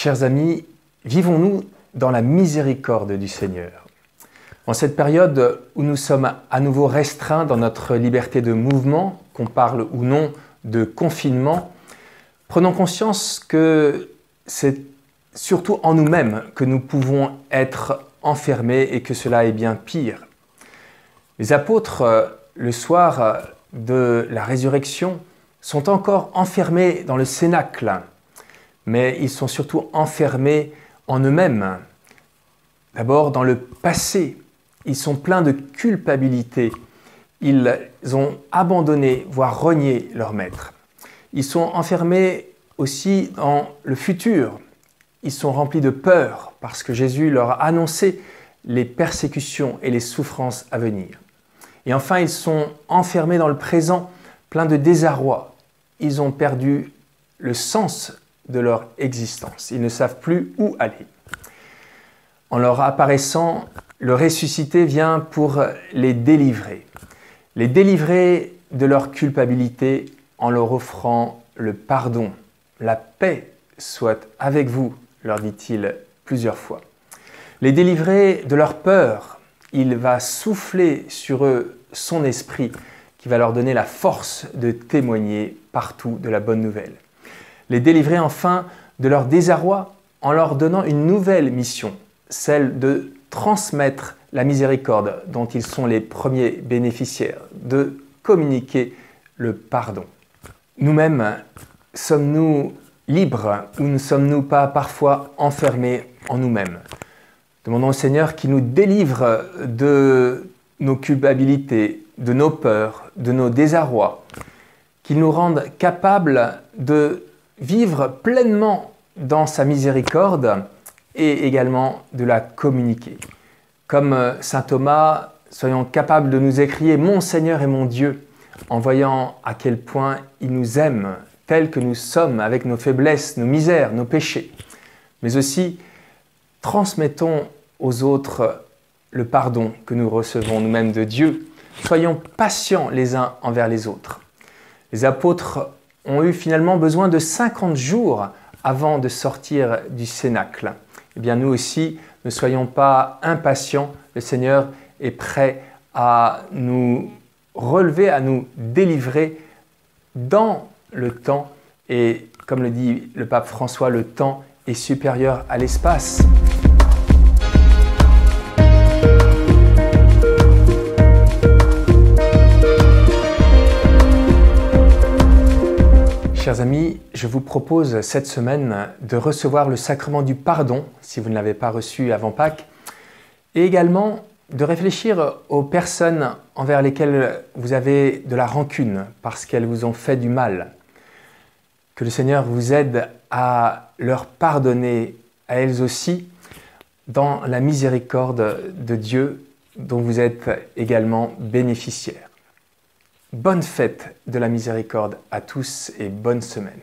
Chers amis, vivons-nous dans la miséricorde du Seigneur. En cette période où nous sommes à nouveau restreints dans notre liberté de mouvement, qu'on parle ou non de confinement, prenons conscience que c'est surtout en nous-mêmes que nous pouvons être enfermés et que cela est bien pire. Les apôtres, le soir de la résurrection, sont encore enfermés dans le cénacle, mais ils sont surtout enfermés en eux-mêmes. D'abord dans le passé, ils sont pleins de culpabilité. Ils ont abandonné, voire renié leur maître. Ils sont enfermés aussi dans le futur. Ils sont remplis de peur parce que Jésus leur a annoncé les persécutions et les souffrances à venir. Et enfin, ils sont enfermés dans le présent, pleins de désarroi. Ils ont perdu le sens de leur existence. Ils ne savent plus où aller. En leur apparaissant, le ressuscité vient pour les délivrer de leur culpabilité en leur offrant le pardon. La paix soit avec vous, leur dit-il plusieurs fois. Les délivrer de leur peur, il va souffler sur eux son esprit qui va leur donner la force de témoigner partout de la bonne nouvelle. Les délivrer enfin de leur désarroi en leur donnant une nouvelle mission, celle de transmettre la miséricorde dont ils sont les premiers bénéficiaires, de communiquer le pardon. Nous-mêmes, sommes-nous libres ou ne sommes-nous pas parfois enfermés en nous-mêmes? Demandons au Seigneur qu'il nous délivre de nos culpabilités, de nos peurs, de nos désarrois, qu'il nous rende capables de vivre pleinement dans sa miséricorde et également de la communiquer. Comme saint Thomas, soyons capables de nous écrier « Mon Seigneur et mon Dieu » en voyant à quel point il nous aime, tels que nous sommes, avec nos faiblesses, nos misères, nos péchés. Mais aussi, transmettons aux autres le pardon que nous recevons nous-mêmes de Dieu. Soyons patients les uns envers les autres. Les apôtres ont eu finalement besoin de 50 jours avant de sortir du cénacle. Eh bien, nous aussi, ne soyons pas impatients. Le Seigneur est prêt à nous relever, à nous délivrer dans le temps. Et comme le dit le pape François, le temps est supérieur à l'espace. Chers amis, je vous propose cette semaine de recevoir le sacrement du pardon, si vous ne l'avez pas reçu avant Pâques, et également de réfléchir aux personnes envers lesquelles vous avez de la rancune parce qu'elles vous ont fait du mal. Que le Seigneur vous aide à leur pardonner à elles aussi dans la miséricorde de Dieu dont vous êtes également bénéficiaires. Bonne fête de la miséricorde à tous et bonne semaine.